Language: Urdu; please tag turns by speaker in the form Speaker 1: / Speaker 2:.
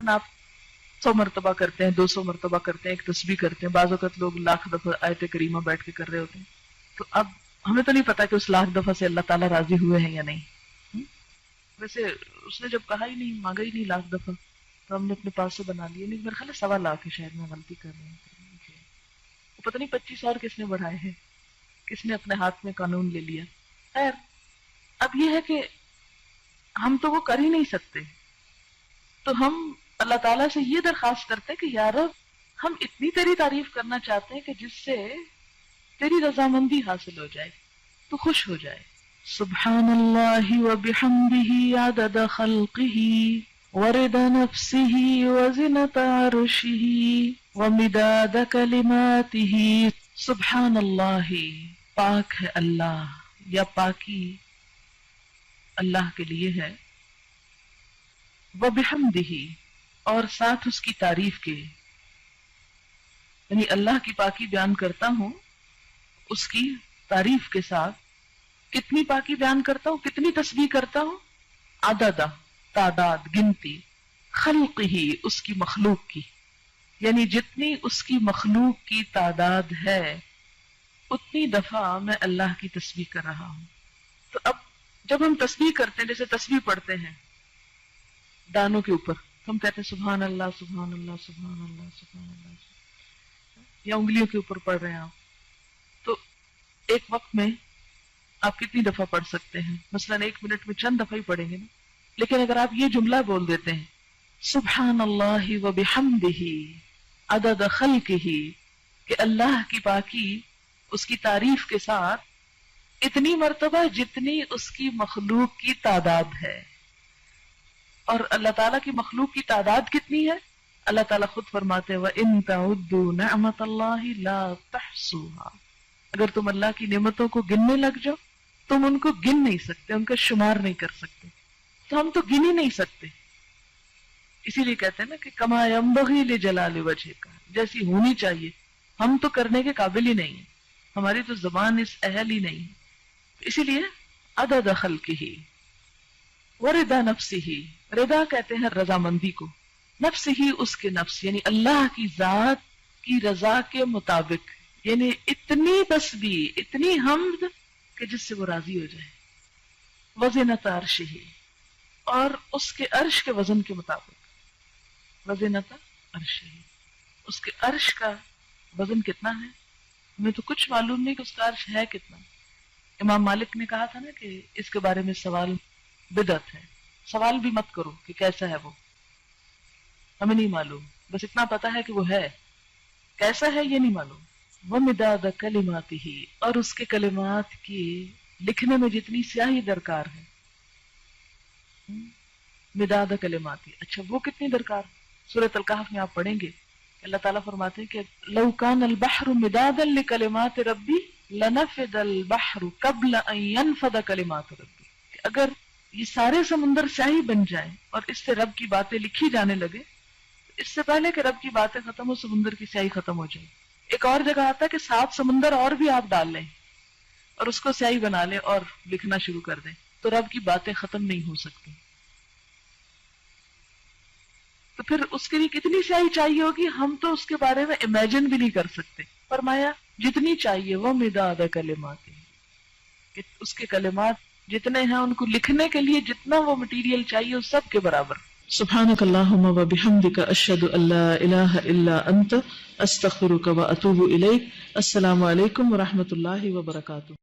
Speaker 1: آپ 100 مرتبہ کرتے ہیں, 200 مرتبہ کرتے ہیں, ایک تسبیح کرتے ہیں, بعض اوقات لوگ لاکھ دفعہ آیت کریمہ بیٹھ کے کر رہے ہوتے ہیں. تو اب ہمیں تو نہیں پتا کہ اس لاکھ دفعہ سے اللہ تعالیٰ راضی ہوئے ہیں یا نہیں. ویسے اس نے جب کہا ہی نہیں, مانگا ہی نہیں لاکھ دفعہ, تو ہم نے اپنے پاس سے بنا لیے. نہیں, میرے خیال ہے 1.25 لاکھ ہے شاید, میں غلطی کر رہی ہوں. وہ پتہ نہیں 25 اور کس نے بڑھائے ہیں, کس نے اپنے ہاتھ میں قانون لے لیا. خیر, اب یہ ہے کہ ہم تو وہ کر ہی نہیں سکتے, تو ہم اللہ تعالیٰ سے یہ درخواست کرتے ہیں کہ یا رب ہم اتنی تیری تعریف کرنا چاہتے ہیں کہ جس سے تیری رضامندی حاصل ہو جائے, تو خوش ہو جائے. سبحان اللہ وبحمدہ عدد خلقہ ورضا نفسہ وزنۃ عرشہ ومداد کلماتہ. سبحان اللہ, پاک ہے اللہ, یا پاکی اللہ کے لیے ہے. وبحمدہ, اور ساتھ اس کی تعریف کے, یعنی اللہ کی پاکی بیان کرتا ہوں اس کی تعریف کے ساتھ. کتنی پاکی بیان کرتا ہوں, کتنی تسبیح کرتا ہوں, عدد, تعداد, گنتی, خلق ہی, اس کی مخلوق کی, یعنی جتنی اس کی مخلوق کی تعداد ہے اتنی دفعہ میں اللہ کی تسبیح کر رہا ہوں. تو اب جب ہم تسبیح کرتے ہیں, جیسے تسبیح پڑھتے ہیں دانوں کے اوپر, ہم کہتے ہیں سبحان اللہ سبحان اللہ سبحان اللہ سبحان اللہ, یا انگلیوں کے اوپر پڑھ رہے ہیں آپ, تو ایک وقت میں آپ کتنی دفعہ پڑھ سکتے ہیں؟ مثلا 1 منٹ میں چند دفعہ ہی پڑھیں گے نا. لیکن اگر آپ یہ جملہ بول دیتے ہیں سبحان اللہ وبحمدہ عدد خلقہ, کہ اللہ کی پاکی اس کی تعریف کے ساتھ اتنی مرتبہ جتنی اس کی مخلوق کی تعداد ہے. اور اللہ تعالیٰ کی مخلوق کی تعداد کتنی ہے؟ اللہ تعالیٰ خود فرماتے ہیں وَإِن تَعُدُّوا نِعْمَةَ اللَّهِ لَا تَحْصُوهَا, اگر تم اللہ کی نعمتوں کو گننے لگ جاؤ تم ان کو گن نہیں سکتے, ان کا شمار نہیں کر سکتے. تو ہم تو گن ہی نہیں سکتے. اسی لیے کہتے ہیں نا کہ کما ينبغي لجلال وجهك, جیسی ہونی چاہیے, ہم تو کرنے کے قابل ہی نہیں ہیں, ہماری تو زبان اس اہل ہی نہیں ہے. اسی لیے عدد خلقہ ورضا نفسہ, رضا کہتے ہیں رضامندی کو, نفس ہی اس کے نفس, یعنی اللہ کی ذات کی رضا کے مطابق, یعنی اتنی تسبیح, اتنی حمد کہ جس سے وہ راضی ہو جائے. وزنۃ عرشہ, اور اس کے عرش کے وزن کے مطابق. وزنۃ عرشہ, اس کے عرش کا وزن کتنا ہے؟ ہمیں تو کچھ معلوم نہیں کہ اس کا عرش ہے کتنا. امام مالک نے کہا تھا نا کہ اس کے بارے میں سوال بدعت ہے, سوال بھی مت کرو کہ کیسا ہے وہ, ہمیں نہیں معلوم, بس اتنا پتا ہے کہ وہ ہے, کیسا ہے یہ نہیں معلوم. وَمِدَادَ كَلِمَاتِهِ, اور اس کے کلمات کی لکھنے میں جتنی سیاہی درکار ہے. مداد کلماتی, اچھا وہ کتنی درکار؟ سورۃ الکہف میں آپ پڑھیں گے اللہ تعالیٰ فرماتے ہیں کہ لو کان البحر مدادا لکلمات ربی لنفد البحر قبل ان ينفد کلمات ربی, کہ اگر یہ سارے سمندر سیاہی بن جائیں اور اس سے رب کی باتیں لکھی جانے لگے, اس سے پہلے کہ رب کی باتیں ختم ہو سمندر کی سیاہی ختم ہو جائے. ایک اور جگہ آتا ہے کہ 7 سمندر اور بھی آپ ڈال لیں اور اس کو سیاہی بنا لیں اور لکھنا شروع کر دیں, تو رب کی باتیں ختم نہیں ہو سکتی. تو پھر اس کے لیے کتنی سیاہی چاہیے ہوگی, ہم تو اس کے بارے میں امیجن بھی نہیں کر سکتے. فرمایا جتنی چاہیے وہ مداد کلمات, کہ اس کے کلمات جتنے ہیں ان کو لکھنے کے لیے جتنا وہ مٹیریل چاہیے اس سب کے برابر. سبحانک اللہم و بحمدک اشہد ان لا الہ الا انت استغفرک و اتوب الیک. السلام علیکم و رحمۃ اللہ وبرکاتہ.